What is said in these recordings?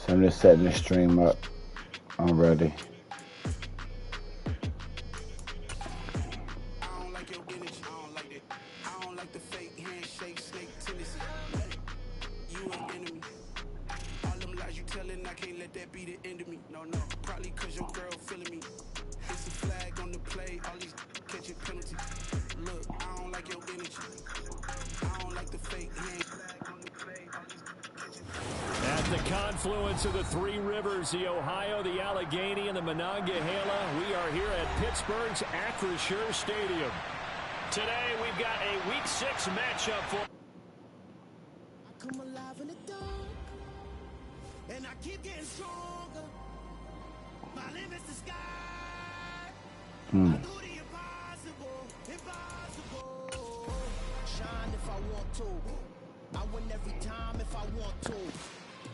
So I'm just setting the stream up. I'm ready. Confluence of the three rivers, the Ohio, the Allegheny, and the Monongahela. We are here at Pittsburgh's Acrisure Stadium. Today, we've got a Week 6 matchup for... I come alive in the dark, and I keep getting stronger. My limit's the sky. I do the impossible, impossible. Shine if I want to. I win every time if I want to.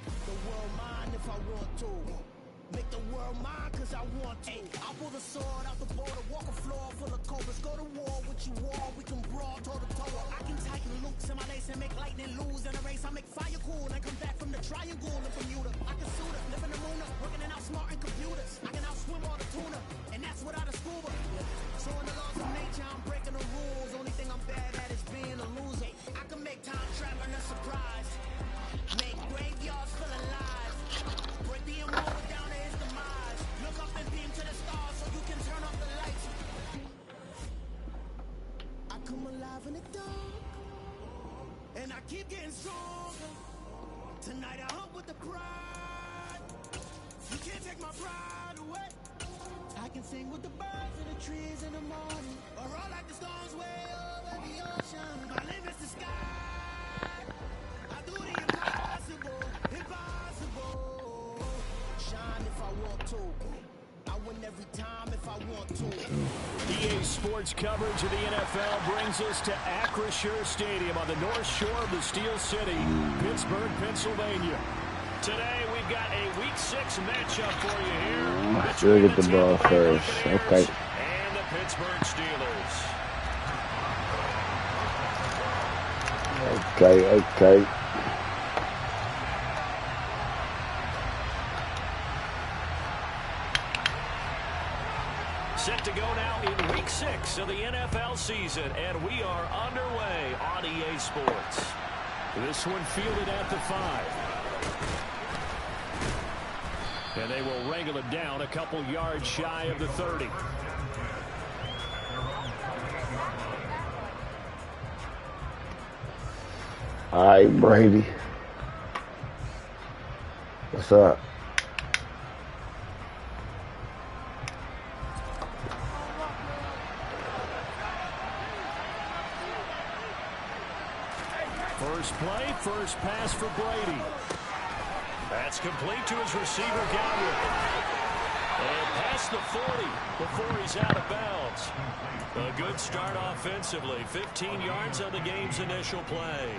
The world mine if I want to. Make the world mine cause I want to. I pull the sword out the border, walk a floor full of cobras. Go to war with you all, we can brawl toe to toe. I can tighten loops in my lace and make lightning lose in a race. I make fire cool and come back from the triangle in Bermuda. I can suit it, live in the moon, working and outsmarting computers. I can outswim all the tuna, and that's without a scuba. So in the laws of nature, I'm breaking the rules. Only thing I'm bad at is being a loser. I can make time traveling a surprise. Make graveyards full of lies. Break the immortal down to his demise. Look up and beam to the stars so you can turn off the lights. I come alive in the dark, and I keep getting stronger. Tonight I hunt with the pride. You can't take my pride away. I can sing with the birds and the trees in the morning, or roll like the stones way over the ocean. My limit's the sky. I do the impossible, impossible. Shine if I want to. I win every time if I want to. EA Sports coverage of the NFL brings us to Acrisure Stadium on the north shore of the Steel City, Pittsburgh, Pennsylvania. Today, we've got a Week 6 matchup for you here. Let's get the ball first. Okay. And the Pittsburgh Steelers. Okay. Set to go now in Week 6 of the NFL season, and we are underway on EA Sports. This one fielded at the 5. And they will wrangle it down a couple yards shy of the 30. All right, Brady. What's up? First play, first pass for Brady. That's complete to his receiver, Godwin. And past the 40 before he's out of bounds. A good start offensively. 15 yards on the game's initial play.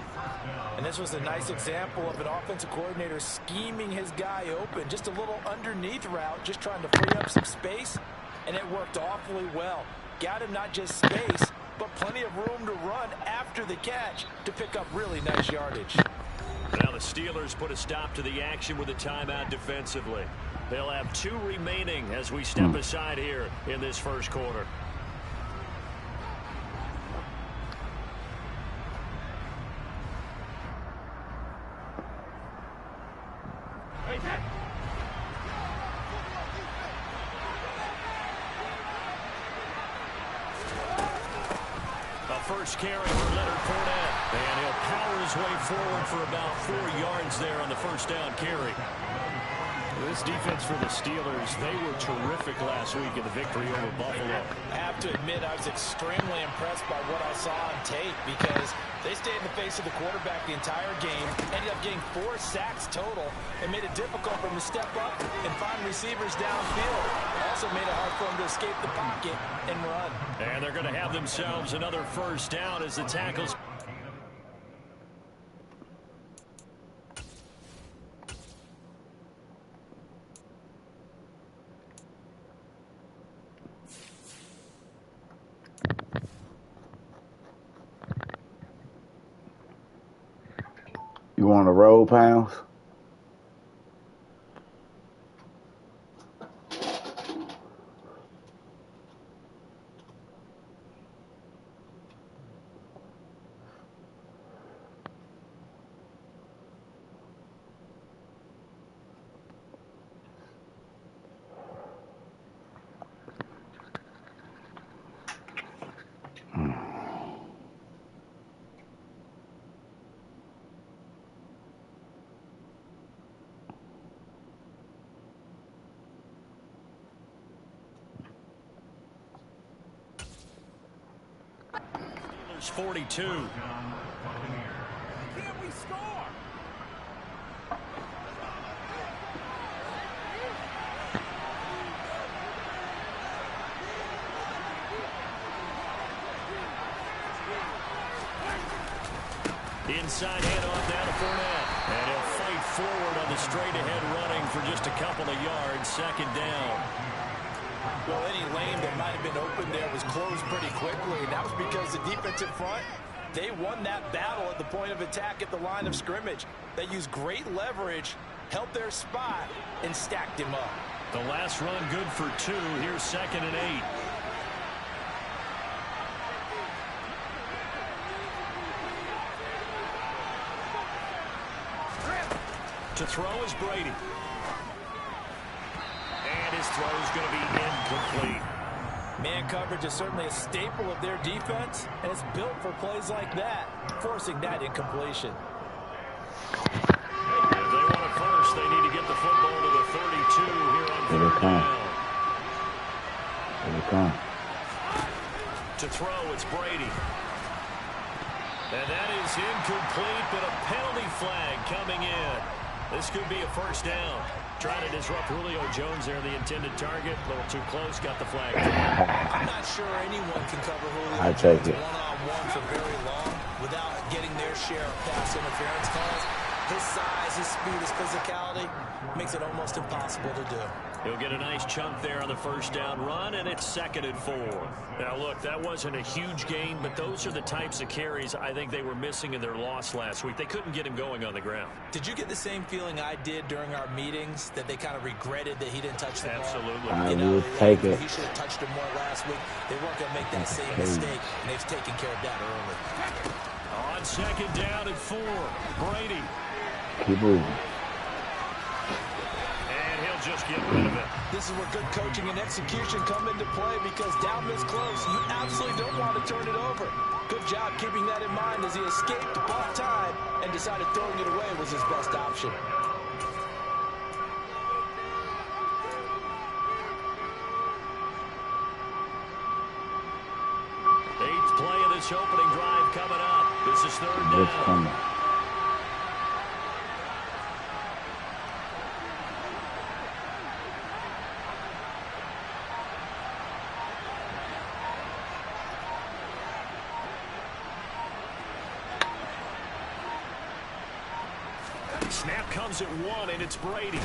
And this was a nice example of an offensive coordinator scheming his guy open. Just a little underneath route, just trying to free up some space. And it worked awfully well. Got him not just space, but plenty of room to run after the catch to pick up really nice yardage. Now the Steelers put a stop to the action with a timeout defensively. They'll have 2 remaining as we step aside here in this first quarter. First carry for Leonard Fournette, and he'll power his way forward for about 4 yards there on the first down carry. This defense for the Steelers, they were terrific last week in the victory over Buffalo. I have to admit, I was extremely impressed by what I saw on tape because they stayed in the face of the quarterback the entire game, ended up getting 4 sacks total, and made it difficult for him to step up and find receivers downfield. Also made it hard for him to escape the pocket and run. And they're going to have themselves another first down as the tackles. You want to roll, Pounds? Steelers 42. Can we score? Inside handoff down to Fournette. And he'll fight forward on the straight-ahead running for just a couple of yards. Second down. Well, any lane that might have been open there was closed pretty quickly, and that was because the defensive front, they won that battle at the point of attack at the line of scrimmage. They used great leverage, held their spot, and stacked him up. The last run good for 2. Here's 2nd and 8. To throw is Brady. And his throw is going to be incomplete. Man coverage is certainly a staple of their defense, and it's built for plays like that, forcing that incompletion. If they want it first, they need to get the football to the 32 here on third down. Here they come. To throw, it's Brady. And that is incomplete, but a penalty flag coming in. This could be a first down. Trying to disrupt Julio Jones there, the intended target. A little too close, got the flag. I'm not sure anyone can cover Julio I take Jones it. one-on-one for very long without getting their share of pass interference calls. His size, his speed, his physicality makes it almost impossible to do. He'll get a nice chunk there on the first down run, and it's 2nd and 4. Now, look, that wasn't a huge gain, but those are the types of carries I think they were missing in their loss last week. They couldn't get him going on the ground. Did you get the same feeling I did during our meetings, that they kind of regretted that he didn't touch the ball? Absolutely. I will take it. He should have touched him more last week. They weren't going to make that same mistake, and they've taken care of that early. On 2nd down and 4, Brady. Keep moving. And he'll just get rid of it. This is where good coaching and execution come into play, because down this close, you absolutely don't want to turn it over. Good job keeping that in mind as he escaped, bought time, and decided throwing it away was his best option. 8th play of this opening drive coming up. This is 3rd down. It's coming. Snap comes at 1, and it's Brady.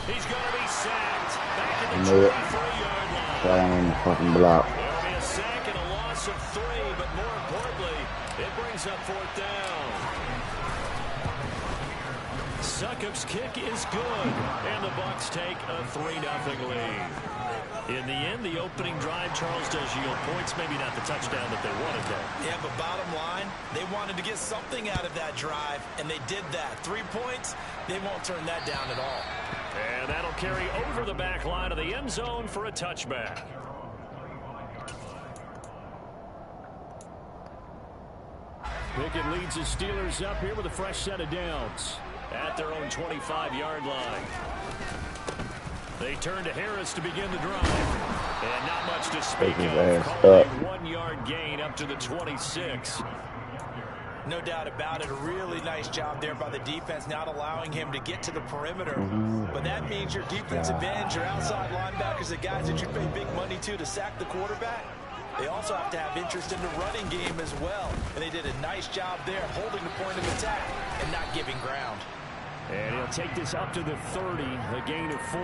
He's going to be sacked. Back at the I knew it. 23-yard line. Got him on the fucking block. There'll be a sack and a loss of 3, but more importantly, it brings up 4th down. Succop's kick is good, and the Bucs take a 3-0 lead. In the end, the opening drive, Charles, does yield points. Maybe not the touchdown that they wanted there. Yeah, but bottom line, they wanted to get something out of that drive, and they did that. 3 points, they won't turn that down at all. And that'll carry over the back line of the end zone for a touchback. Pickett leads his Steelers up here with a fresh set of downs at their own 25-yard line. They turn to Harris to begin the drive. And not much to speak of. Called a 1-yard gain up to the 26. No doubt about it. A really nice job there by the defense, not allowing him to get to the perimeter. But that means your defensive ends, your outside linebackers, the guys that you pay big money to sack the quarterback, they also have to have interest in the running game as well. And they did a nice job there, holding the point of attack and not giving ground. And he'll take this up to the 30, a gain of 4.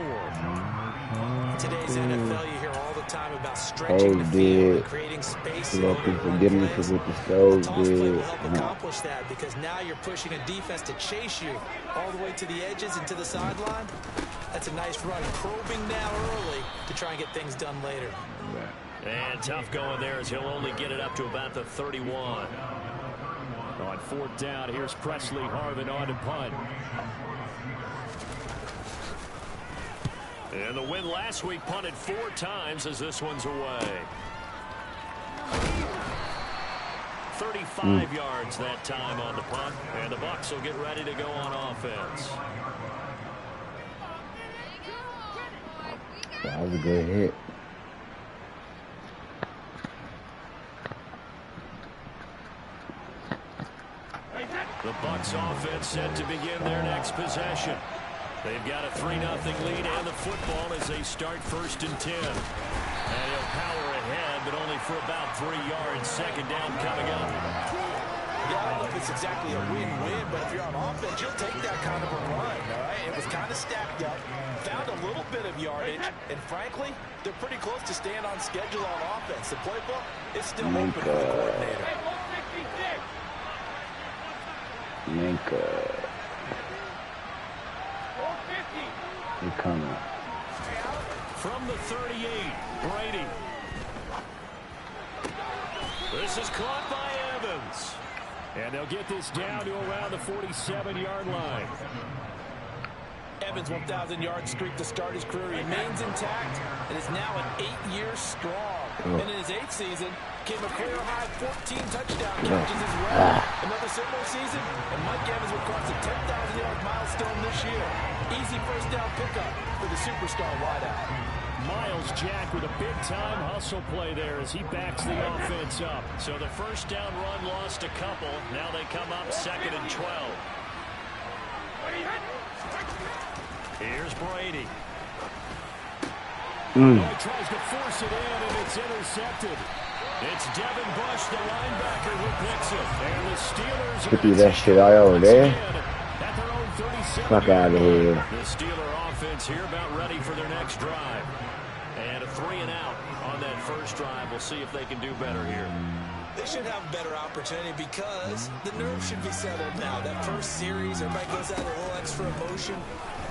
In today's NFL, you hear all the time about stretching the field and creating space. Forgive me for what the Stones Toss play did. will help accomplish that, because now you're pushing a defense to chase you all the way to the edges and to the sideline. That's a nice run, probing now early to try and get things done later. And tough going there as he'll only get it up to about the 31. On 4th down, here's Presley Harvin on to punt. And the win last week punted 4 times as this one's away. 35 yards that time on the punt. And the Bucs will get ready to go on offense. That was a good hit. The Bucs offense set to begin their next possession. They've got a 3-0 lead and the football as they start 1st and 10. And he'll power ahead, but only for about 3 yards. 2nd down coming up. Yeah, I don't know if it's exactly a win-win, but if you're on offense, you'll take that kind of a run, all right? It was kind of stacked up, found a little bit of yardage, and frankly, they're pretty close to staying on schedule on offense. The playbook is still open for the coordinator. Minka. They're coming. From the 38, Brady. This is caught by Evans. And they'll get this down to around the 47-yard line. Evans' 1,000-yard streak to start his career remains intact and is now an 8-year strong. And in his 8th season, came a career-high 14 touchdown catches as well. Another similar season, and Mike Evans will cross the 10,000-yard milestone this year. Easy first down pickup for the superstar wideout. Miles Jack with a big-time hustle play there as he backs the offense up. So the first down run lost a couple. Now they come up 2nd and 12. Here's Brady. He tries to force it in, and it's intercepted. It's Devin Bush, the linebacker, who picks it. And the Steelers Could be that shit I over there. at their own 37. Fuck out of here. The Steeler offense here about ready for their next drive. And a 3-and-out on that first drive. We'll see if they can do better here. They should have a better opportunity because the nerves should be settled now. That first series, everybody goes out a little extra emotion.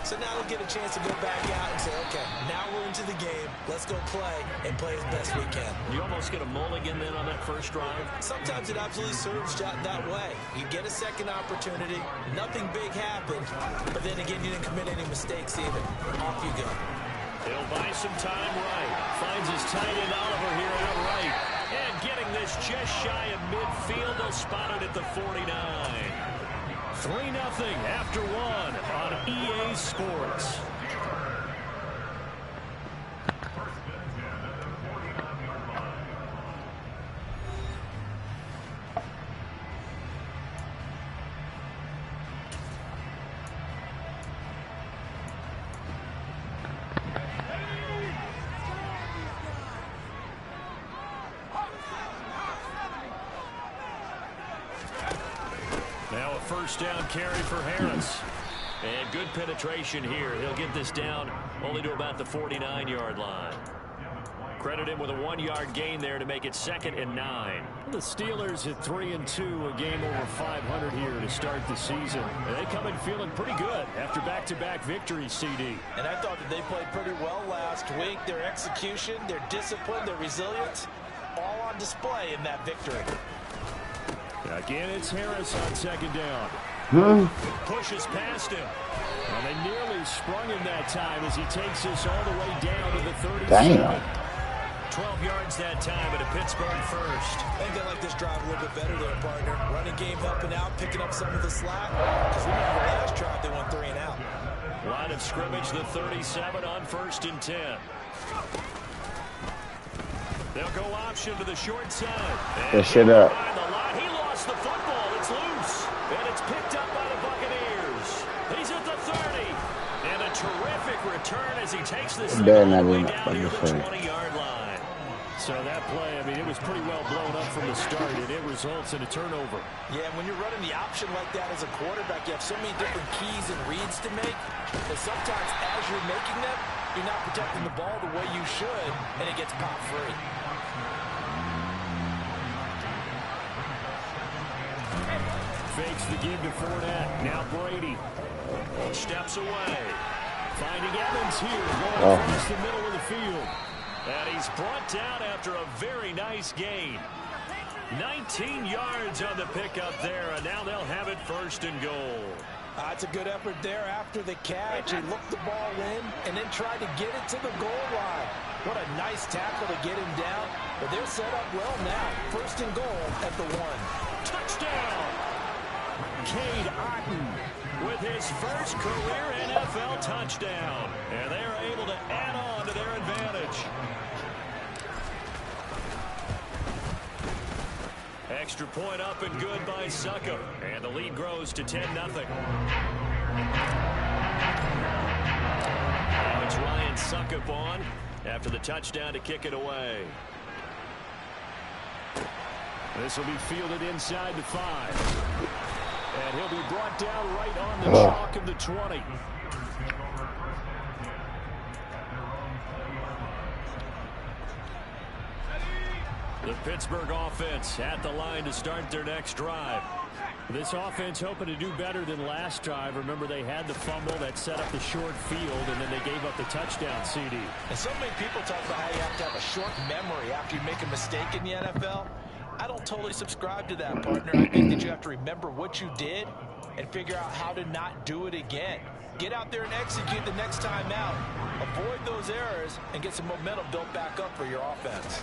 So now they'll get a chance to go back out and say, okay, now we're into the game. Let's go play and play as best we can. You almost get a mulligan then on that first drive? Sometimes it absolutely serves that way. You get a second opportunity. Nothing big happened. But then again, you didn't commit any mistakes either. Off you go. He'll buy some time right. Finds his tight end Oliver here outright. And getting this just shy of midfield. They'll spot it at the 49. 3-0 after 1 on EA Sports. Now a first down carry for Harris. And good penetration here. He'll get this down only to about the 49-yard line. Credit him with a 1-yard gain there to make it 2nd and 9. The Steelers at 3-2, a game over 500 here to start the season. And they come in feeling pretty good after back-to-back victories, CD. And I thought that they played pretty well last week. Their execution, their discipline, their resilience, all on display in that victory. Again, it's Harris on 2nd down. Pushes past him. And they nearly sprung him that time as he takes this all the way down to the 37. Damn. 12 yards that time at a Pittsburgh first. I think they like this drive a little bit better there, partner. Running game helping out, picking up some of the slack. Because remember the last drive, they went 3 and out. Line of scrimmage, the 37 on 1st and 10. They'll go option to the short side. That shit up. He lost the football. It's loose. And it's picked up by the Buccaneers. He's at the 30. And a terrific return as he takes this thing all the way down near the 20-yard line. So that play, I mean, it was pretty well blown up from the start, and it results in a turnover. Yeah, when you're running the option like that as a quarterback, you have so many different keys and reads to make that sometimes as you're making them, you're not protecting the ball the way you should, and it gets popped free. Fakes the give to Fournette. Now Brady steps away. Finding Evans here, going across the middle of the field. And he's brought down after a very nice gain. 19 yards on the pickup there, and now they'll have it 1st and goal. It's a good effort there after the catch. He looked the ball in and then tried to get it to the goal line. What a nice tackle to get him down. But they're set up well now. 1st and goal at the 1. Touchdown! Cade Otton with his first career NFL touchdown. And they are able to add on to their advantage. Extra point up and good by Suckup. And the lead grows to 10-0. Now it's Ryan Suckup on after the touchdown to kick it away. This will be fielded inside the 5. And he'll be brought down right on the chalk of the 20. The Pittsburgh offense at the line to start their next drive. This offense hoping to do better than last drive. Remember, they had the fumble that set up the short field, and then they gave up the touchdown CD. And so many people talk about how you have to have a short memory after you make a mistake in the NFL. I don't totally subscribe to that, partner. I think that you have to remember what you did and figure out how to not do it again. Get out there and execute the next time out. Avoid those errors and get some momentum built back up for your offense.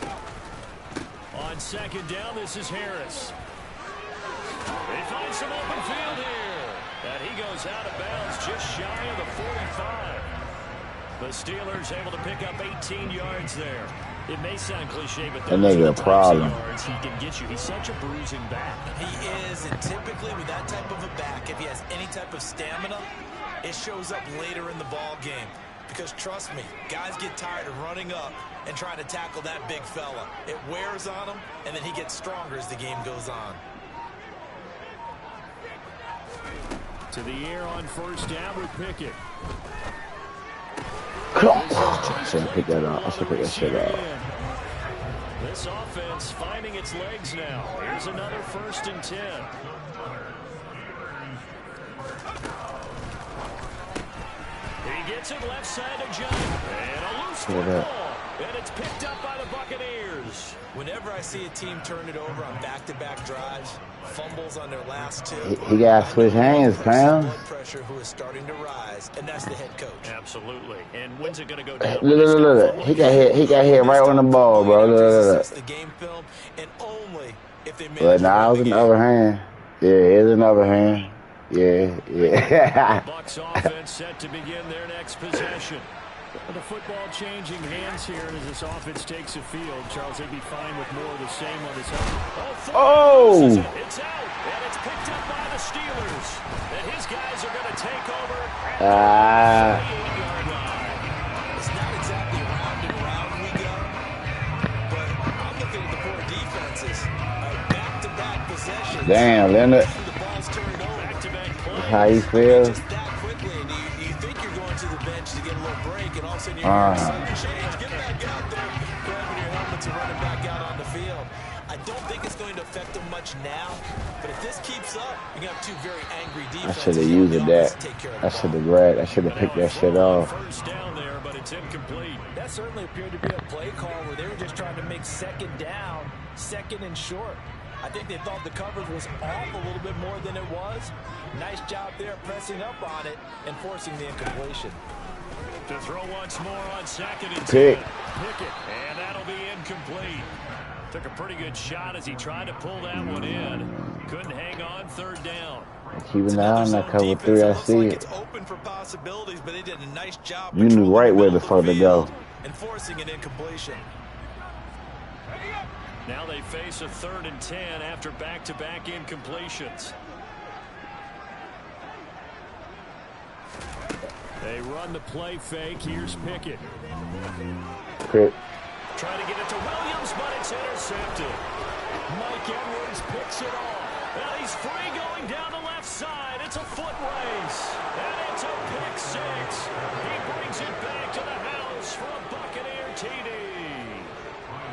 On second down, this is Harris. They find some open field here. And he goes out of bounds just shy of the 45. The Steelers able to pick up 18 yards there. It may sound cliche, but those are the types of yards he can get you. He's such a bruising back. He is, and typically with that type of a back, if he has any type of stamina, it shows up later in the ball game. Because trust me, guys get tired of running up and trying to tackle that big fella. It wears on him, and then he gets stronger as the game goes on. To the air on first down with Pickett. I shouldn't pick that up. I should pick that shit up. This offense finding its legs now. Here's another 1st and 10. He gets it left side of John. And a loose football. And it's picked up by the Buccaneers. Whenever I see a team turn it over on back-to-back drives, fumbles on their last 2. He got to switch hands, Pam. Blood pressure who is starting to rise, and that's the head coach. Absolutely. And when's it going to go down? Look. He got hit right on the ball, bro. Look. The game film, and only if they But now it's another hand. Yeah, here's another hand. Yeah. Bucs offense set to begin their next possession. The football changing hands here as this offense takes a field. Charles, they'd be fine with more of the same on this own. Oh! It's out, and it's picked up by the Steelers. And his guys are going to take over at the 8-yard line. It's not exactly round and round we go, but I'm looking at the poor defenses. Back-to-back possessions. Damn, Leonard. The ball's turned over. Back-to-back plays. How you feel? Just that quickly, and you think you're going to the bench to get a little break, and all of a sudden you're going to sudden change. Get back out there, grabbing your helmets and running back out on the field. I don't think it's going to affect them much now, but if this keeps up, you're going to have 2 very angry defenses. I should have used that. I should have grabbed. I should have picked that shit off. First down there, but it's incomplete. That certainly appeared to be a play call where they were just trying to make second down, second and short. I think they thought the coverage was off a little bit more than it was. Nice job there pressing up on it and forcing the incompletion. To throw once more on 2nd and 10. Pickett, and that'll be incomplete. Took a pretty good shot as he tried to pull that one in. Couldn't hang on 3rd down. Keep an eye on that cover 3. I see it. It's open for possibilities, but they did a nice job. You knew right where the fuck to go. And forcing an incompletion. Now they face a 3rd and 10 after back-to-back incompletions. They run the play fake. Here's Pickett. Trying to get it to Williams, but it's intercepted. Mike Edwards picks it off. And he's free going down the left side. It's a foot race. And it's a pick 6. He brings it back to the house for a Buccaneer TD.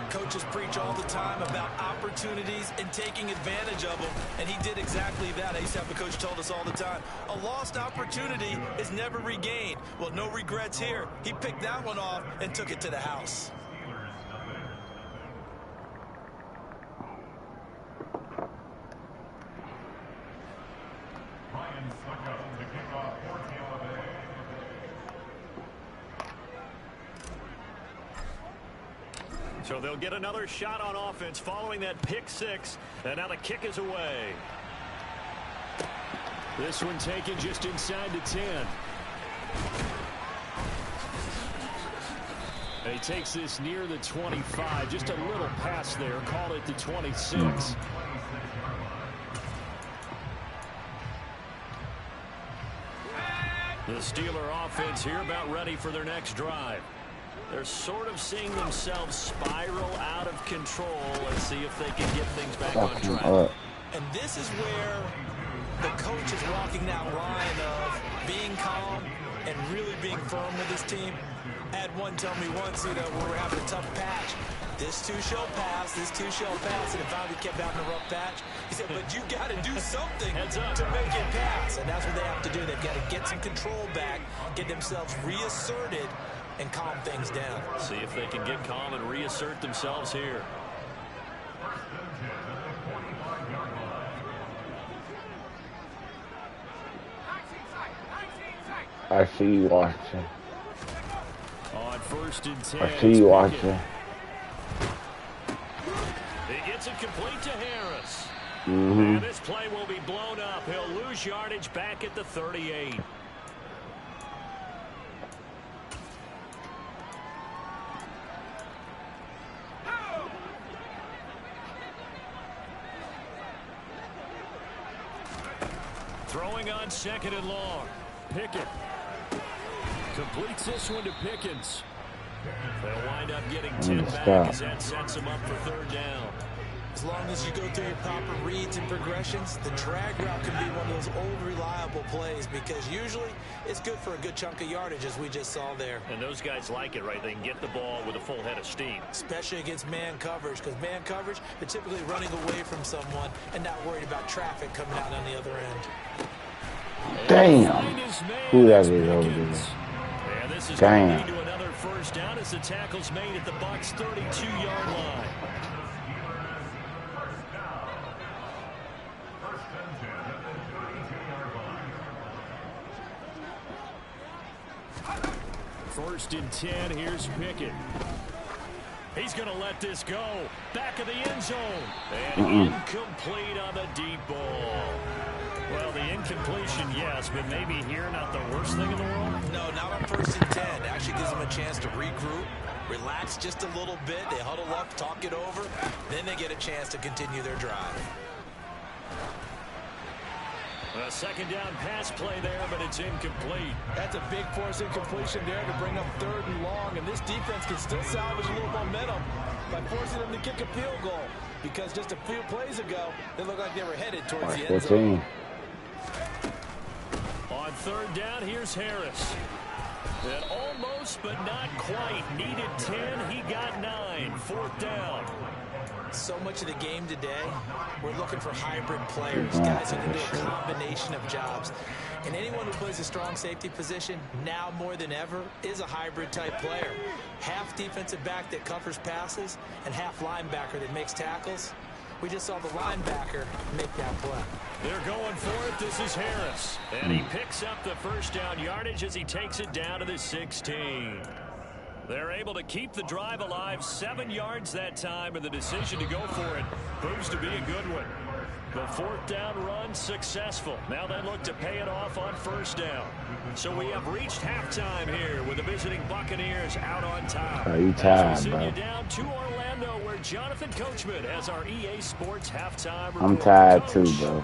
Coaches preach all the time about opportunities and taking advantage of them, and he did exactly that. I used to have a coach told us all the time, a lost opportunity is never regained. Well, no regrets here. He picked that one off and took it to the house. So they'll get another shot on offense following that pick 6. And now the kick is away. This one taken just inside the 10. He takes this near the 25. Just a little pass there. Call it the 26. The Steeler offense here about ready for their next drive. They're sort of seeing themselves spiral out of control. Let's see if they can get things back on track. And this is where the coach is walking that line of being calm and really being firm with his team. I had one tell me once, we were having a tough patch. This too shall pass, this too shall pass, and it finally kept having a rough patch. He said, but you got to do something to make it pass, and that's what they have to do. They've got to get some control back, get themselves reasserted, and calm things down. See if they can get calm and reassert themselves here. I see you watching. On 1st and 10. I see you watching. He gets it complete to Harris. Mm-hmm. And this play will be blown up. He'll lose yardage back at the 38. Throwing on 2nd and long. Pickett completes this one to Pickens. They'll wind up getting 10 back as that sets them up for 3rd down. As long as you go through your proper reads and progressions, the drag route can be one of those old reliable plays because usually it's good for a good chunk of yardage as we just saw there. And those guys like it, right? They can get the ball with a full head of steam. Especially against man coverage, because man coverage, they're typically running away from someone and not worried about traffic coming out on the other end. Damn. Who that is over there? And this is Damn. going to lead to another 1st down as the tackle's made at the Bucs 32-yard line. First and 10, here's Pickett. He's going to let this go. Back of the end zone. And incomplete on the deep ball. Well, the incompletion, yes, but maybe here not the worst thing in the world? No, not on 1st and 10. Actually gives them a chance to regroup, relax just a little bit. They huddle up, talk it over. Then they get a chance to continue their drive. A 2nd down pass play there, but it's incomplete. That's a big force incompletion there to bring up 3rd and long, and this defense can still salvage a little momentum by forcing them to kick a field goal because just a few plays ago, they looked like they were headed towards the end zone. On 3rd down, here's Harris. And almost, but not quite. Needed 10, he got 9. 4th down. So much of the game today, we're looking for hybrid players, guys who can do a combination of jobs. And anyone who plays a strong safety position, now more than ever, is a hybrid type player. Half defensive back that covers passes and half linebacker that makes tackles. We just saw the linebacker make that play. They're going for it. This is Harris. And he picks up the 1st down yardage as he takes it down to the 16. They're able to keep the drive alive, 7 yards that time, and the decision to go for it proves to be a good one. The 4th down run successful. Now they look to pay it off on 1st down. So we have reached halftime here with the visiting Buccaneers out on top. Are you tired, bro? bro? You down to Orlando where Jonathan Coachman has our EA Sports halftime report. I'm tired too, bro.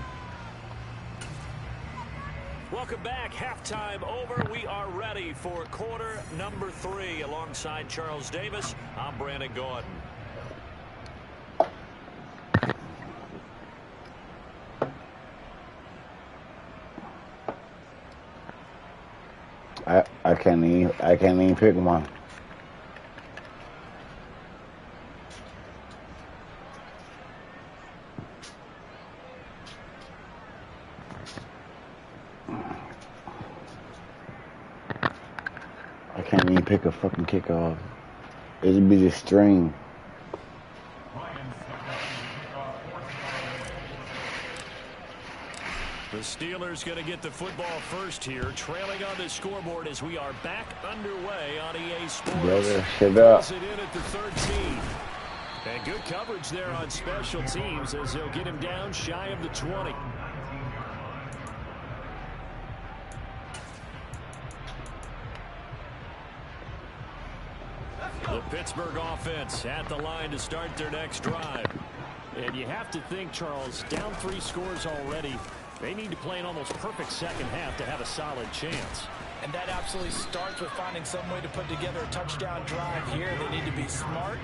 Welcome back. Halftime over. We are ready for quarter number 3. Alongside Charles Davis, I'm Brandon Gordon. I can't even pick one. I can't even pick a fucking kickoff. It'd be the string. The Steelers going to get the football first here, trailing on the scoreboard as we are back underway on EA Sports. Brother, shut up. It in at the 13. And good coverage there on special teams as they'll get him down shy of the 20. The Pittsburgh offense at the line to start their next drive. And you have to think, Charles, down 3 scores already. They need to play an almost perfect second half to have a solid chance. And that absolutely starts with finding some way to put together a touchdown drive here. They need to be smart,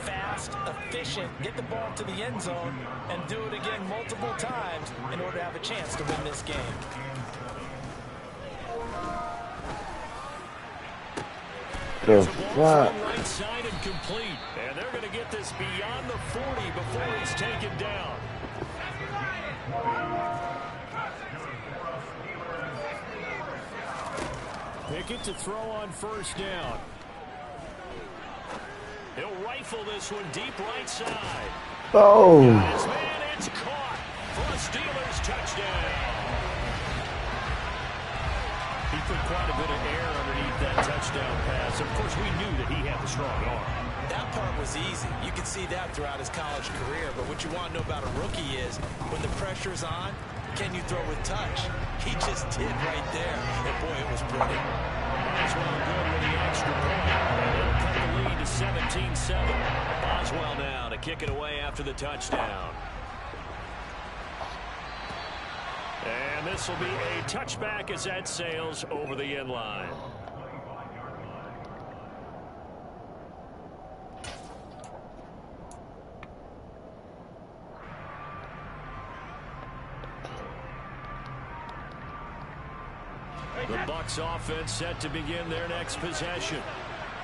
fast, efficient, get the ball to the end zone, and do it again multiple times in order to have a chance to win this game. The fuck? Right side and complete. And they're going to get this beyond the 40 before he's taken down. Pickett to throw on first down. He'll rifle this one deep right side. Oh. Guys, man, it's caught for a Steelers touchdown. He put quite a bit of air underneath that touchdown pass. Of course, we knew that he had the strong arm. That part was easy. You can see that throughout his college career. But what you want to know about a rookie is when the pressure's on, can you throw with touch? He just did right there. And boy, it was pretty. Boswell good with the extra point. They'll cut the lead to 17-7. Boswell now to kick it away after the touchdown. And this will be a touchback as that sails over the end line. The Bucs offense set to begin their next possession.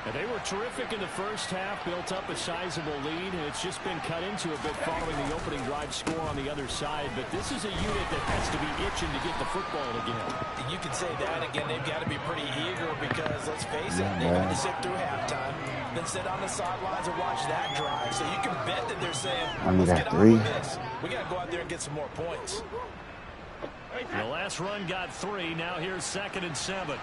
And they were terrific in the first half, built up a sizable lead, and it's just been cut into a bit following the opening drive score on the other side. But this is a unit that has to be itching to get the football again. And you can say that again. They've got to be pretty eager because, let's face it, they've had to sit through halftime, then sit on the sidelines and watch that drive. So you can bet that they're saying, let's get on with this. We got to go out there and get some more points. The last run got 3. Now here's 2nd and 7.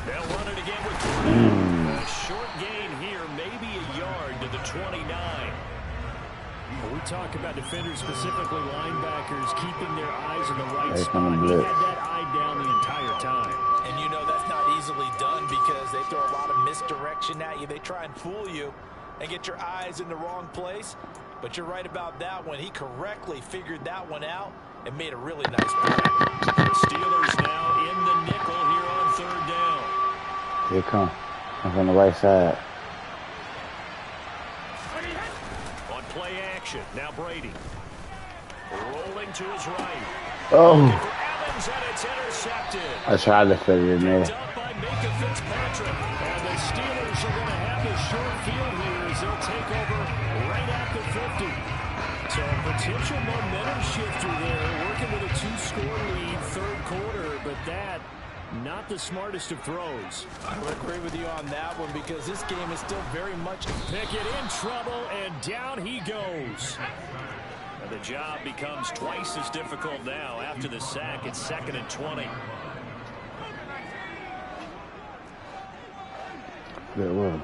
They'll run it again with 3. A short gain here, maybe a yard to the 29. We talk about defenders, specifically linebackers, keeping their eyes in the right spot. He had that eye down the entire time. And you know that's not easily done because they throw a lot of misdirection at you. They try and fool you and get your eyes in the wrong place. But you're right about that one. He correctly figured that one out and made a really nice play. The Steelers now in the nickel here on 3rd down. Here it comes. I'm on the right side. On play action. Now Brady. Rolling to his right. Oh. Evans, and it's intercepted. I tried to fit it in there. Picked up by Micah Fitzpatrick. And the Steelers are going to have this short field here as they'll take over right at the 50. So a potential momentum shifter there, working with a 2-score lead, 3rd quarter, but that not the smartest of throws. I would agree with you on that one because this game is still very much Pickett in trouble, and down he goes. And the job becomes twice as difficult now after the sack. It's 2nd and 20. Good one.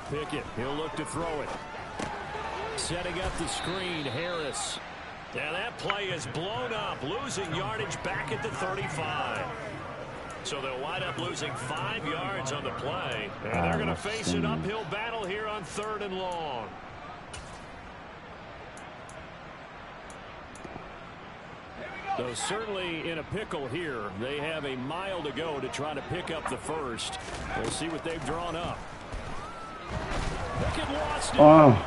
Pickett, he'll look to throw it. Setting up the screen, Harris. Now that play is blown up, losing yardage back at the 35. So they'll wind up losing 5 yards on the play. And they're going to face an uphill battle here on 3rd and long. Though certainly in a pickle here. They have a mile to go to try to pick up the first. We'll see what they've drawn up. Pickett lost it. Oh.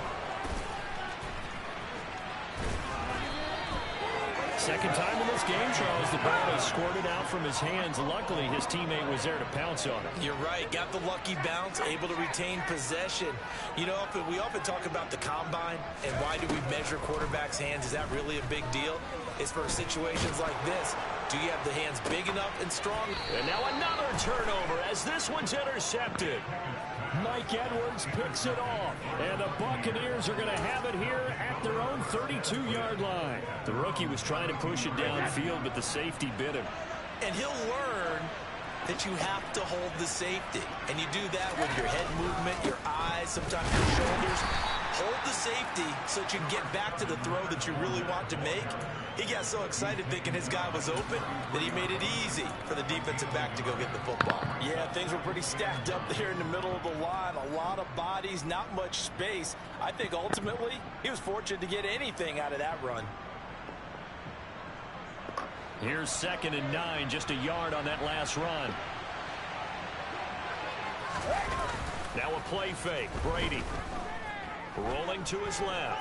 Second time in this game, Charles, the ball has squirted out from his hands. Luckily, his teammate was there to pounce on it. You're right. Got the lucky bounce, able to retain possession. You know, we often talk about the combine and why do we measure quarterbacks' hands. Is that really a big deal? It's for situations like this. Do you have the hands big enough and strong? And now another turnover as this one's intercepted. Mike Edwards picks it off. And the Buccaneers are going to have it here at their own 32-yard line. The rookie was trying to push it downfield, but the safety bit him. And he'll learn that you have to hold the safety. And you do that with your head movement, your eyes, sometimes your shoulders. hold the safety so that you can get back to the throw that you really want to make. He got so excited thinking his guy was open that he made it easy for the defensive back to go get the football. Yeah, things were pretty stacked up there in the middle of the line. A lot of bodies, not much space. I think ultimately he was fortunate to get anything out of that run. Here's 2nd and 9, just a yard on that last run. Now a play fake. Brady rolling to his left.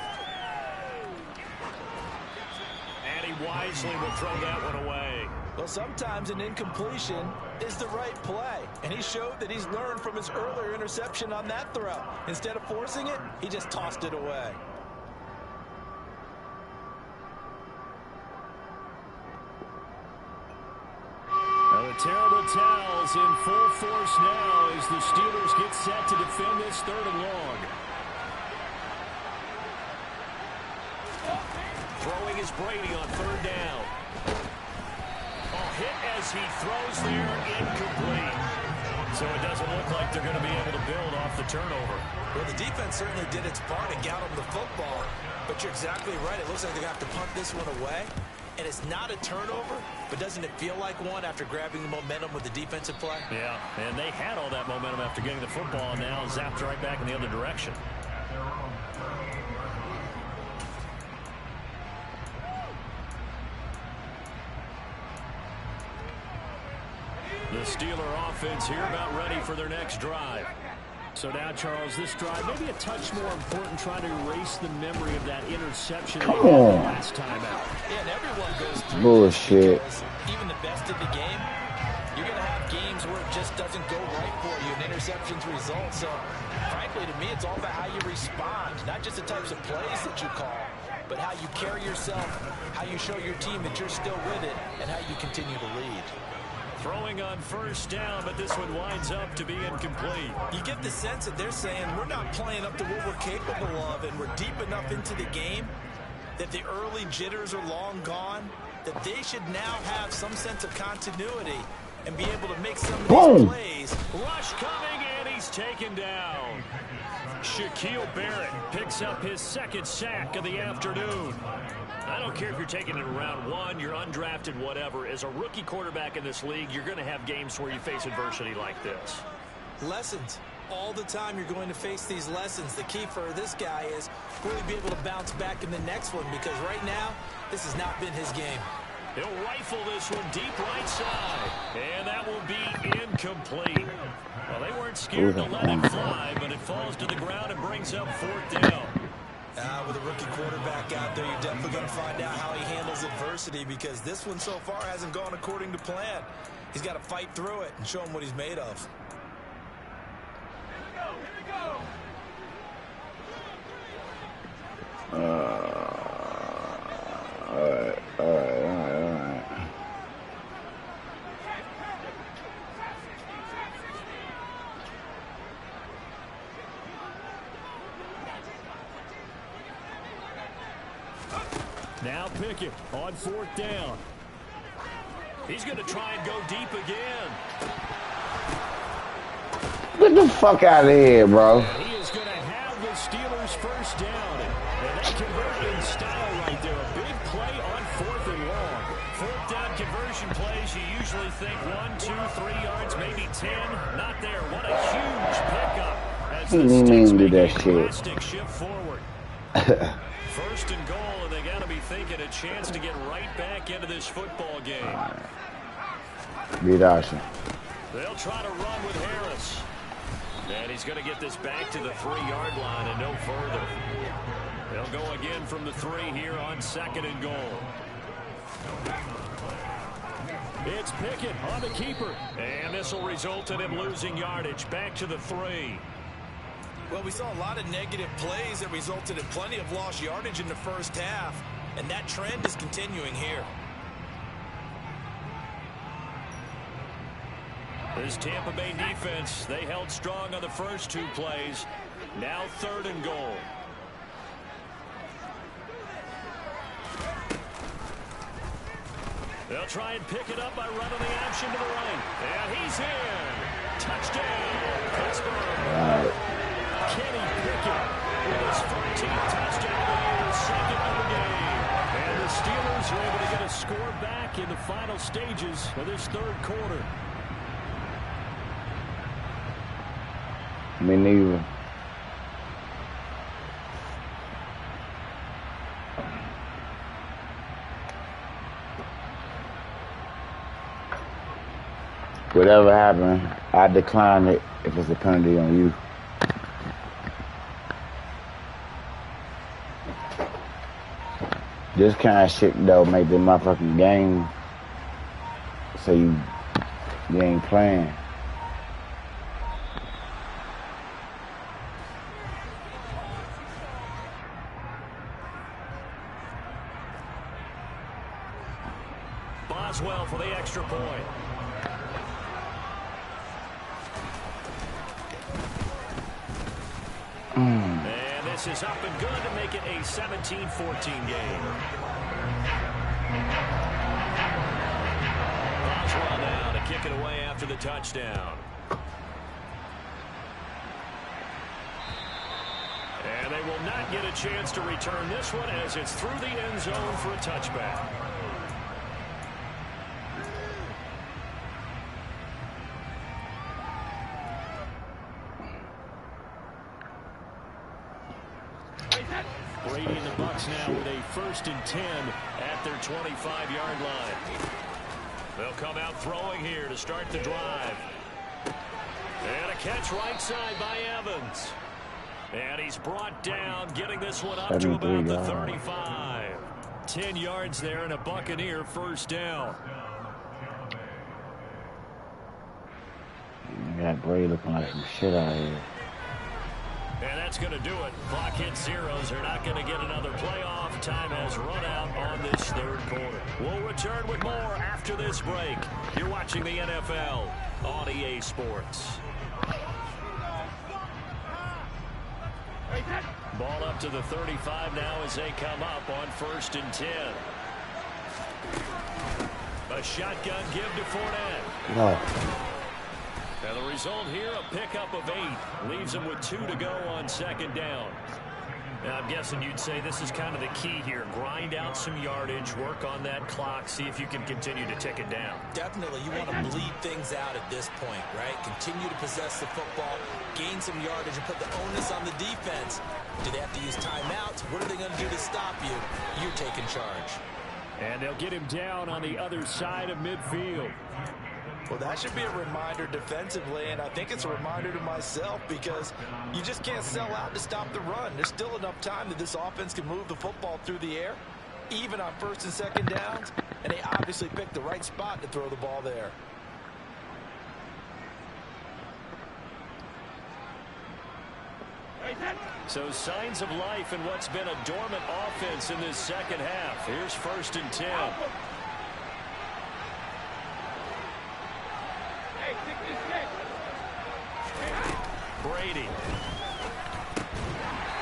And he wisely will throw that one away. Well, sometimes an incompletion is the right play. And he showed that he's learned from his earlier interception on that throw. Instead of forcing it, he just tossed it away. The terrible towels in full force now as the Steelers get set to defend this 3rd and long. Throwing is Brady on 3rd down. Hit as he throws there, incomplete. So it doesn't look like they're going to be able to build off the turnover. Well, the defense certainly did its part and got him the football. But you're exactly right. It looks like they're going to have to punt this one away. And it's not a turnover, but doesn't it feel like one after grabbing the momentum with the defensive play? Yeah, and they had all that momentum after getting the football, and now zapped right back in the other direction. The Steeler offense here about ready for their next drive. So now, Charles, this drive maybe a touch more important, trying to erase the memory of that interception they had the last time out. Yeah, and everyone goes through bullshit. Even the best in the game, you're going to have games where it just doesn't go right for you, and interceptions result. So, frankly, to me, it's all about how you respond, not just the types of plays that you call, but how you carry yourself, how you show your team that you're still with it, and how you continue to lead. Throwing on 1st down, but this one winds up to be incomplete. You get the sense that they're saying we're not playing up to what we're capable of, and we're deep enough into the game that the early jitters are long gone, that they should now have some sense of continuity and be able to make some of these plays. Rush coming, and he's taken down. Shaquille Barrett picks up his 2nd sack of the afternoon. I don't care if you're taking it in round 1, you're undrafted, whatever. As a rookie quarterback in this league, you're going to have games where you face adversity like this. Lessons. All the time you're going to face these lessons. The key for this guy is really be able to bounce back in the next one, because right now, this has not been his game. He'll rifle this one deep right side, and that will be incomplete. Well, they weren't scared to let it fly, but it falls to the ground and brings up 4th down. With a rookie quarterback out there, you're definitely going to find out how he handles adversity, because this one so far hasn't gone according to plan. He's got to fight through it and show him what he's made of. All right. Now Pickett on 4th down. He's going to try and go deep again. Get the fuck out of here, bro. And he is going to have the Steelers 1st down. And they convert in style right there. A big play on 4th and long. 4th down conversion plays, you usually think 1, 2, 3 yards, maybe 10. Not there. What a huge pickup. As the Steelers make a drastic shift forward. 1st and goal, and they got to be thinking a chance to get right back into this football game. Beat Austin. They'll try to run with Harris. And he's going to get this back to the 3-yard line and no further. They'll go again from the 3 here on 2nd and goal. It's Pickett on the keeper. And this will result in him losing yardage back to the 3. Well, we saw a lot of negative plays that resulted in plenty of lost yardage in the 1st half, and that trend is continuing here. This Tampa Bay defense, they held strong on the first 2 plays. Now 3rd and goal. They'll try and pick it up by running the option to the right. And he's in. Touchdown, Pittsburgh. Kenny Pickett with his first this third quarter. Me neither. Whatever happened, I decline it if it's a penalty on you. This kind of shit though make the motherfucking game so you ain't playing. Boswell for the extra point. And this is up and good to make it a 17-14 game. Boswell now to kick it away after the touchdown. And they will not get a chance to return this one as it's through the end zone for a touchback. Brady and the Bucs now with a 1st and 10 at their 25-yard line. They'll come out throwing here to start the drive. And a catch right side by Evans. And he's brought down, getting this one up to about the 35. 10 yards there and a Buccaneer 1st down. You got Brady looking like some shit out here. And that's going to do it. Clock hits zeros. They're not going to get another playoff. Time has run out on this third quarter. We'll return with more after this break. You're watching the NFL on EA Sports. Ball up to the 35 now as they come up on 1st and 10. A shotgun give to Fournette. No. And the result here, a pickup of 8. Leaves him with 2 to go on 2nd down. Now, I'm guessing you'd say this is kind of the key here. Grind out some yardage, work on that clock, see if you can continue to tick it down. Definitely. You want to bleed things out at this point, right? Continue to possess the football, gain some yardage, and put the onus on the defense. Do they have to use timeouts? What are they going to do to stop you? You're taking charge. And they'll get him down on the other side of midfield. Well, that should be a reminder defensively, and I think it's a reminder to myself because you just can't sell out to stop the run. There's still enough time that this offense can move the football through the air, even on 1st and 2nd downs, and they obviously picked the right spot to throw the ball there. So signs of life in what's been a dormant offense in this second half. Here's 1st and 10. Brady.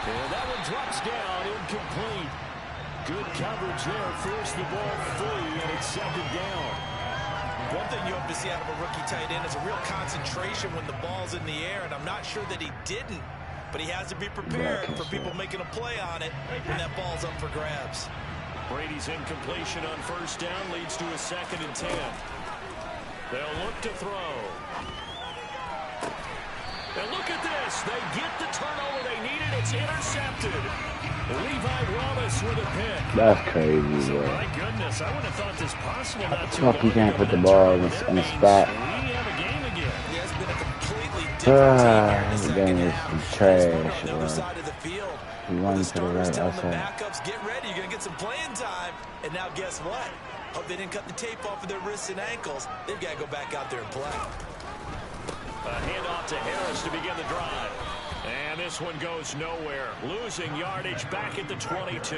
And that one drops down, incomplete. Good coverage there, forced the ball free, and it's 2nd down. One thing you hope to see out of a rookie tight end is a real concentration when the ball's in the air, and I'm not sure that he didn't, but he has to be prepared for people making a play on it when that ball's up for grabs. Brady's incompletion on 1st down leads to a 2nd and 10. They'll look to throw. And look at this. They get the turnover they needed. It's intercepted. Levi Wallace with a pick. That's crazy, bro. My goodness, I wouldn't have thought this possible not too Fuck, you can't put the ball in the spot. We have a game again. He has been a completely different team here in the This second game is half. some He's trash, on the other bro. side of the field. He Well, runs the to the starters right telling the outside. backups, get ready. You're going to get some playing time. And now guess what? Hope they didn't cut the tape off of their wrists and ankles. They've got to go back out there and play. A handoff to Harris to begin the drive. And this one goes nowhere. Losing yardage back at the 22.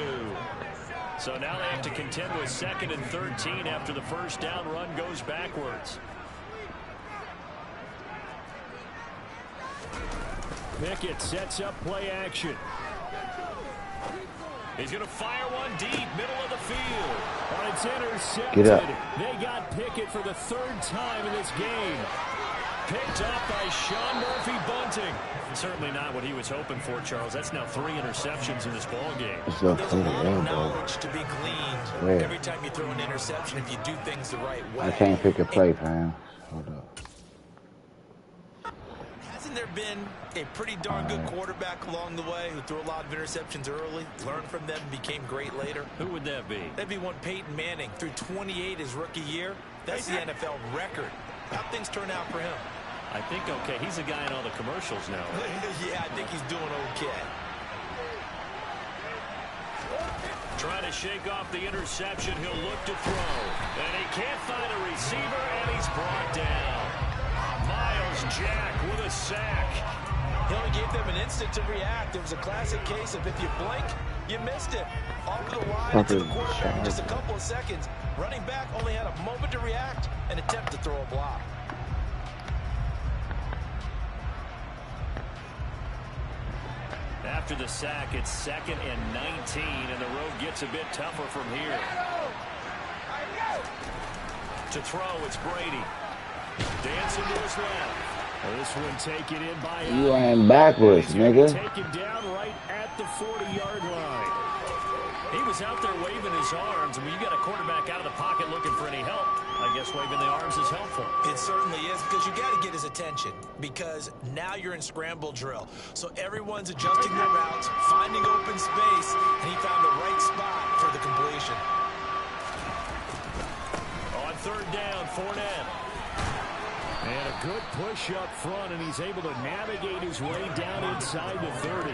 So now they have to contend with 2nd and 13 after the 1st down run goes backwards. Pickett sets up play action. He's going to fire one deep, middle of the field. But it's intercepted. Get up. They got Pickett for the 3rd time in this game. Picked up by Sean Murphy Bunting. Certainly not what he was hoping for, Charles. That's now 3 interceptions in this ball game. There's a lot of knowledge to be gleaned every time you throw an interception if you do things the right way. I can't pick a play, fam. Hold up. Hasn't there been a pretty darn good quarterback along the way who threw a lot of interceptions early, learned from them, and became great later? Who would that be? That'd be one Peyton Manning. Threw 28 his rookie year. That's the NFL record. How'd things turn out for him? I think okay. He's a guy in all the commercials now, right? Yeah, I think he's doing okay. Trying to shake off the interception. He'll look to throw. And he can't find a receiver, and he's brought down. Miles Jack with a sack. He only gave them an instant to react. It was a classic case of if you blink, you missed it. Off to the line and to the quarterback in just a couple of seconds. Running back only had a moment to react and attempt to throw a block. After the sack, it's 2nd and 19, and the road gets a bit tougher from here. To throw, it's Brady. Dancing to his left. This one taken in by you ain't backwards, nigga. Taken down right at the 40-yard line. He was out there waving his arms, and when you got a quarterback out of the pocket looking for any help, I guess waving the arms is helpful. It certainly is, because you got to get his attention, because now you're in scramble drill. So everyone's adjusting their routes, finding open space, and he found the right spot for the completion. On 3rd down, Fournette. And a good push up front, and he's able to navigate his way down inside the 30.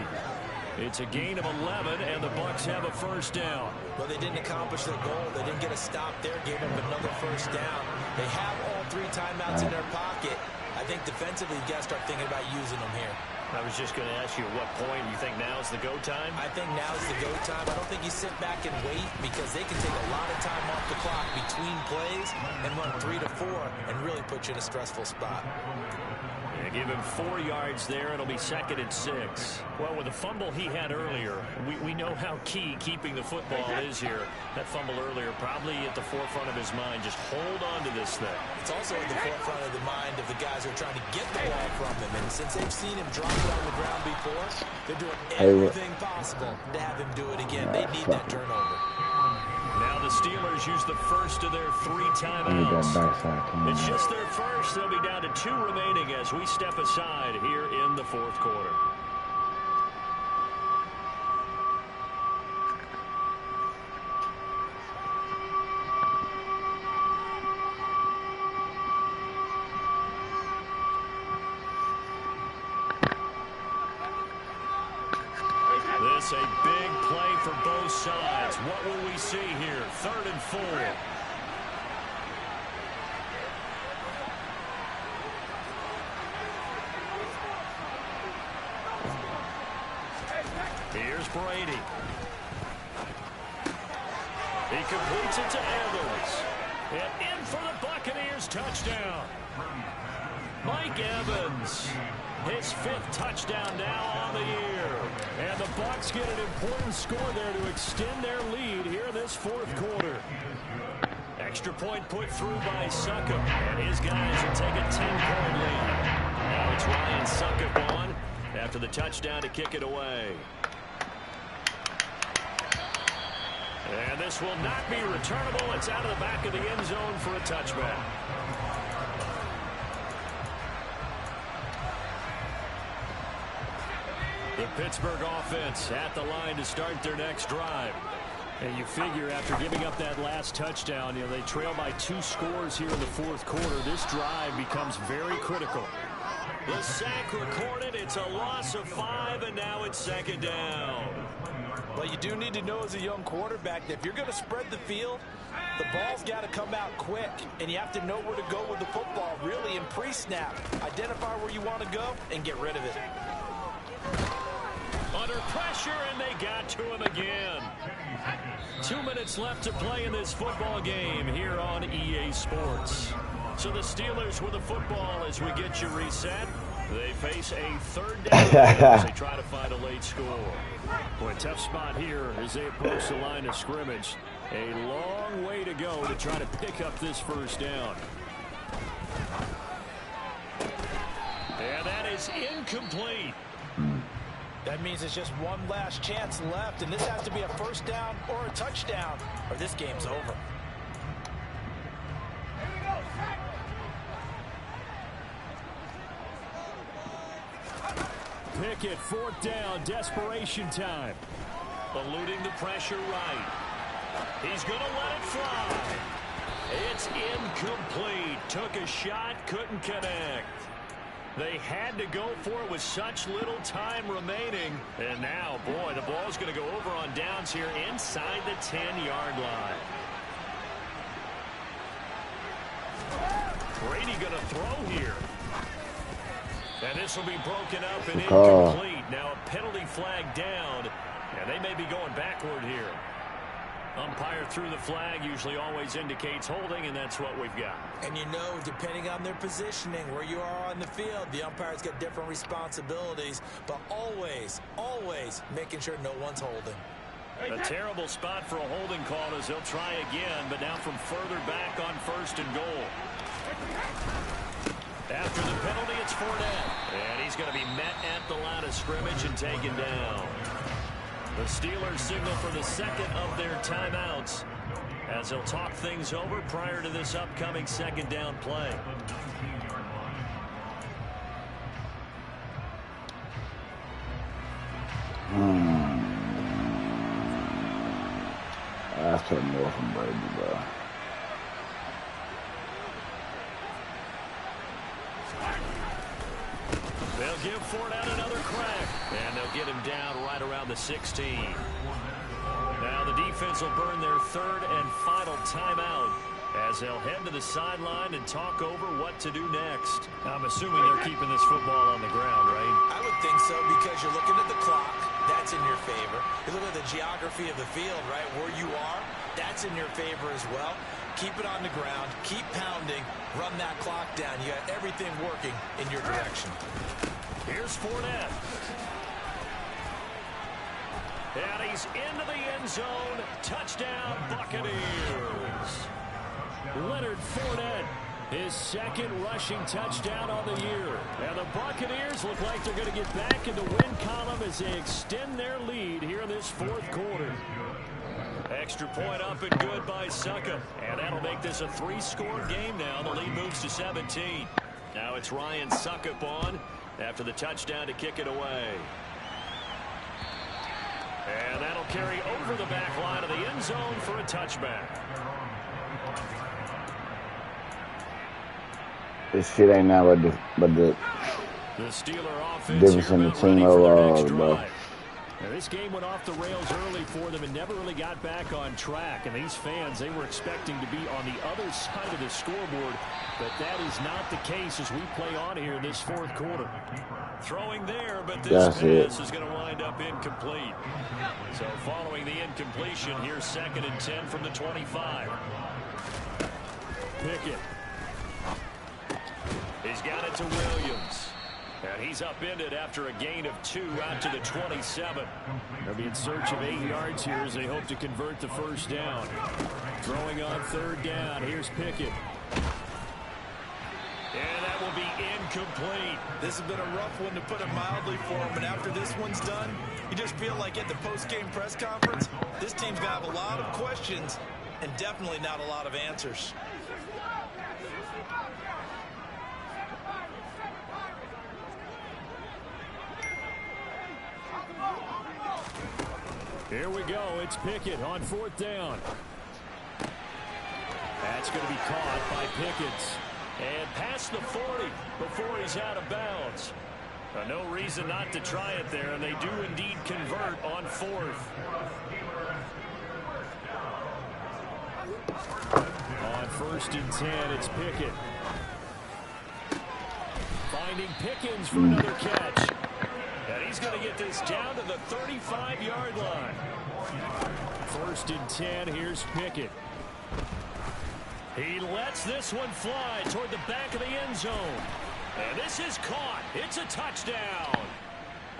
It's a gain of 11, and the Bucs have a 1st down. Well, they didn't accomplish their goal. They didn't get a stop there, gave up another 1st down. They have all 3 timeouts in their pocket. I think defensively, you got to start thinking about using them here. I was just going to ask you at what point you think now is the go time? I think now is the go time. I don't think you sit back and wait, because they can take a lot of time off the clock between plays and run 3 to 4 and really put you in a stressful spot. Yeah, give him 4 yards there. It'll be 2nd and 6. Well, with the fumble he had earlier, we know how key keeping the football is here. That fumble earlier probably at the forefront of his mind. Just hold on to this thing. It's also at the forefront of the mind of the guys who are trying to get the ball from him. And since they've seen him drop it on the ground before, they're doing everything possible to have him do it again. They need that turnover. Now the Steelers use the first of their 3 timeouts. It's just their first. They'll be down to 2 remaining as we step aside here in the 4th quarter. This a big play for both sides. What will we see here? 3rd and 4. Here's Brady. He completes it to Evans. And in for the Buccaneers touchdown. Mike Evans. His 5th touchdown now on the year. And the Bucs get an important score there to extend their lead here in this 4th quarter. Extra point put through by Succop. And his guys will take a 10-point lead. Now it's Ryan Succop on after the touchdown to kick it away. And this will not be returnable. It's out of the back of the end zone for a touchback. The Pittsburgh offense at the line to start their next drive. And you figure after giving up that last touchdown, they trail by 2 scores here in the 4th quarter. This drive becomes very critical. The sack recorded. It's a loss of 5, and now it's 2nd down. Well, you do need to know as a young quarterback that if you're going to spread the field, the ball's got to come out quick, and you have to know where to go with the football, really, in pre-snap. Identify where you want to go and get rid of it. Under pressure, and they got to him again. 2 minutes left to play in this football game here on EA Sports. So the Steelers with the football as we get you reset. They face a 3rd down as they try to find a late score. Boy, tough spot here as they approach the line of scrimmage. A long way to go to try to pick up this 1st down. And that is incomplete. That means it's just one last chance left, and this has to be a first down or a touchdown, or this game's over. Pickett, 4th down, desperation time. Eluding the pressure right. He's going to let it fly. It's incomplete. Took a shot, couldn't connect. They had to go for it with such little time remaining. And now, boy, the ball's going to go over on downs here inside the 10-yard line. Brady going to throw here. And this will be broken up and incomplete. Now a penalty flag down, and they may be going backward here. Umpire threw the flag, usually always indicates holding, and that's what we've got. And you know, depending on their positioning, where you are on the field, the umpires get different responsibilities, but always, always making sure no one's holding. A terrible spot for a holding call as they'll try again, but now from further back on 1st and goal. After the penalty, it's Fournette. And he's going to be met at the line of scrimmage and taken down. The Steelers signal for the second of their timeouts as they'll talk things over prior to this upcoming 2nd down play. That's put more from Brady, bro. They'll give Fournette another crack, and they'll get him down right around the 16. Now the defense will burn their 3rd and final timeout as they'll head to the sideline and talk over what to do next. I'm assuming they're keeping this football on the ground, right? I would think so, because you're looking at the clock. That's in your favor. You look at the geography of the field, right, where you are. That's in your favor as well. Keep it on the ground. Keep pounding. Run that clock down. You got everything working in your direction. Here's Fournette. And he's into the end zone. Touchdown, Buccaneers. Leonard Fournette, his 2nd rushing touchdown on the year. And the Buccaneers look like they're going to get back in the win column as they extend their lead here in this 4th quarter. Extra point up and good by Succop. And that'll make this a 3-score game now. The lead moves to 17. Now it's Ryan Succop on after the touchdown to kick it away. And that'll carry over the back line of the end zone for a touchback. This shit ain't now but the Steeler offense difference in the team overall, bro. Now, this game went off the rails early for them and never really got back on track. And these fans, they were expecting to be on the other side of the scoreboard. But that is not the case as we play on here in this 4th quarter. Throwing there, but this pass is going to wind up incomplete. So following the incompletion, here's 2nd and 10 from the 25. Pickett. He's got it to Williams. And he's upended after a gain of 2 out to the 27. They'll be in search of 8 yards here as they hope to convert the 1st down. Throwing on 3rd down. Here's Pickett. And that will be incomplete. This has been a rough one, to put it mildly, for him. And after this one's done, you just feel like at the post-game press conference, this team's going to have a lot of questions and definitely not a lot of answers. Here we go. It's Pickett on 4th down. That's going to be caught by Pickett. And past the 40 before he's out of bounds. No reason not to try it there, and they do indeed convert on 4th. On 1st and 10, it's Pickett. Finding Pickens for another catch. And he's going to get this down to the 35-yard line. 1st and 10, here's Pickett. He lets this one fly toward the back of the end zone. And this is caught. It's a touchdown.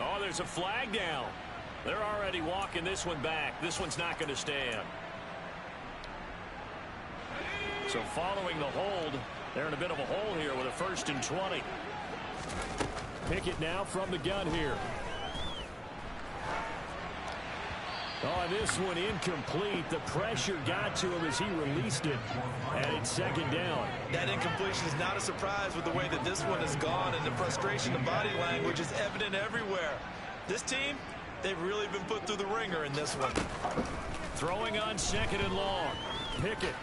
Oh, there's a flag down. They're already walking this one back. This one's not going to stand. So following the hold, they're in a bit of a hole here with a 1st and 20. Pickett now from the gun here. Oh, this one incomplete. The pressure got to him as he released it. And it's second down. That incompletion is not a surprise with the way that this one has gone, and the frustration, the body language is evident everywhere. This team, they've really been put through the ringer in this one. Throwing on second and long. Pickett.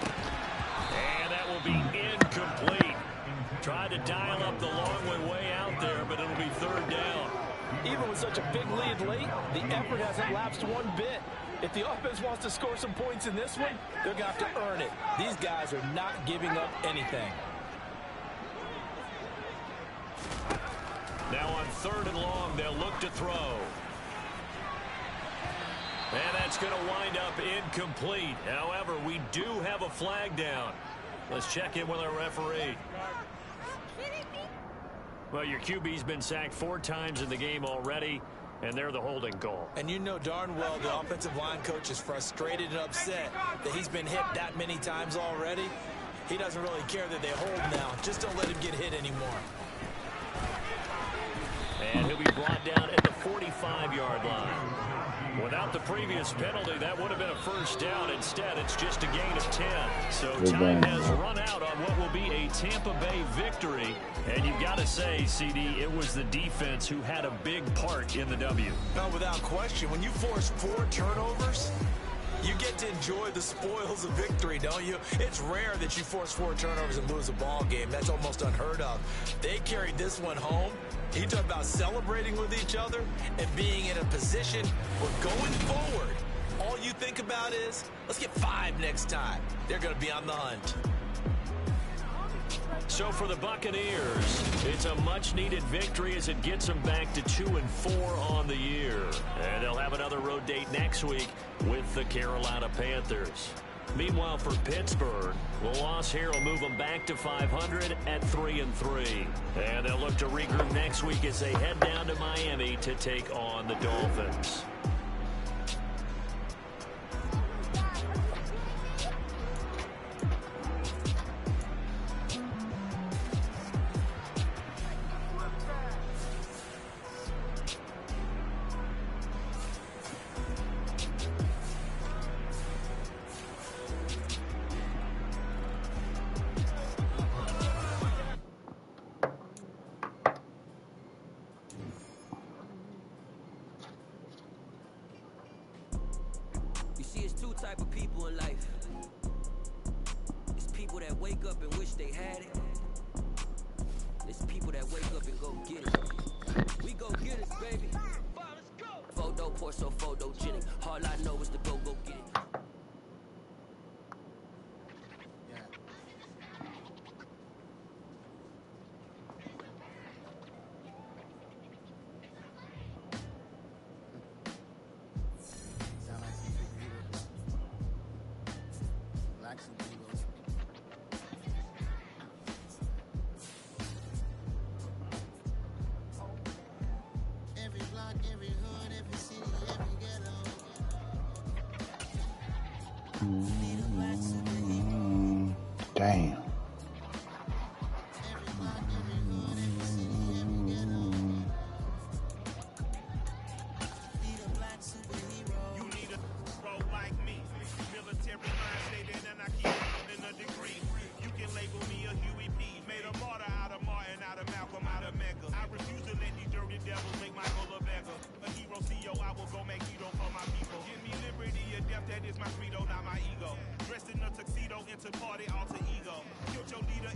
And that will be incomplete. Tried to dial up the long one way out there, but it'll be third down. Even with such a big lead late, the effort hasn't lapsed one bit. If the offense wants to score some points in this one, they're going to have to earn it. These guys are not giving up anything. Now on third and long, they'll look to throw. And that's going to wind up incomplete. However, we do have a flag down. Let's check in with our referee. Well, your QB's been sacked 4 times in the game already, and they're the holding call. And you know darn well the offensive line coach is frustrated and upset that he's been hit that many times already. He doesn't really care that they hold now. Just don't let him get hit anymore. And he'll be brought down at the 45-yard line. Without the previous penalty, that would have been a first down. Instead, it's just a gain of 10. So time has run out on what will be a Tampa Bay victory. And you've got to say, CD, it was the defense who had a big part in the W. No, without question. When you force 4 turnovers, you get to enjoy the spoils of victory, don't you? It's rare that you force 4 turnovers and lose a ball game. That's almost unheard of. They carried this one home. You talk about celebrating with each other and being in a position where going forward, all you think about is, let's get 5 next time. They're going to be on the hunt. So for the Buccaneers, it's a much-needed victory as it gets them back to 2-4 on the year. And they'll have another road date next week with the Carolina Panthers. Meanwhile, for Pittsburgh, the loss here will move them back to 500 at 3-3. And they'll look to regroup next week as they head down to Miami to take on the Dolphins. Type of people in life. It's people that wake up and wish they had it. It's people that wake up and go get it. We go get it, baby. Let's go. Photo poor so photogenic. All I know is to go get it. Damn. Dressed in a tuxedo, into party alter ego. Killed your leader,